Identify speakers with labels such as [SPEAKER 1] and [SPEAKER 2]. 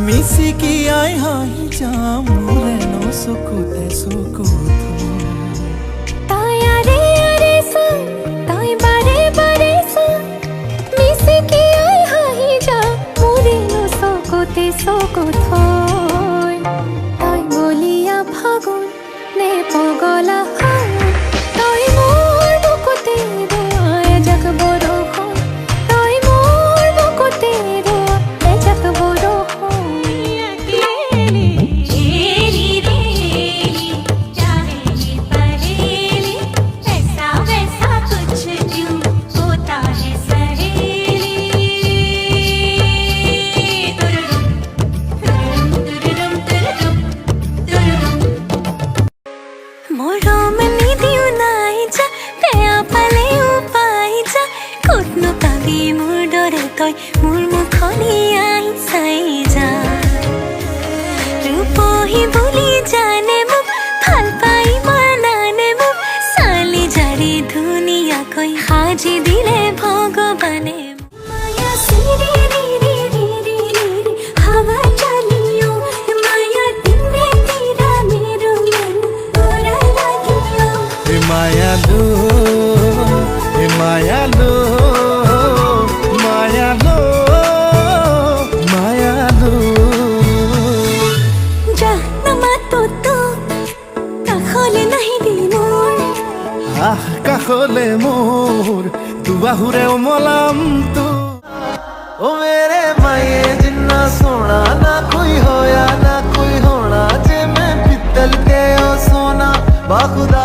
[SPEAKER 1] মিশিকি I হাঁহি যাম Reno সুকুতে সুকুথু
[SPEAKER 2] তাই আরে আরে সা তাই বারে বারে সা মিশিকি আই হাঁহি যাম রেনো সুকুতে সুকুথু তাই বলিয়া ফাগুন নে পগলা তাই মোর বুকুতে রোয়ায় যাক বড় হয় তাই মোর বুকুতে রোয়ায় যাক বড় মরম নিদিও নাই যা পেয়া পালে উপাই যা কতনো পাবি মোর ডরে তই মোর মুখনি আই চাই যা রূপহি বুলি জানে মোক ভাল পাই মানানে মোক চালি জাৰি ধুনীয়াকৈ সাজি দিলে ভগৱানে মায়া সিৰি ৰি ৰি ৰি ৰি ৰি হাৱা চালিও মায়া দিনে তেৰা मेरो মন তোৰা লাগিও
[SPEAKER 1] মায়ালো মায়ালো মায়ালো মায়ালো
[SPEAKER 2] যা নামাতো তো কাখলে নাহিবি মোৰ
[SPEAKER 1] কাখলে মোর তু বাহুরে মলাম তু ओ मेरे माये जिन्ना सोना ना कोई होया ना कोई होना जे मैं पित्तल के ओ सोना बाखुदा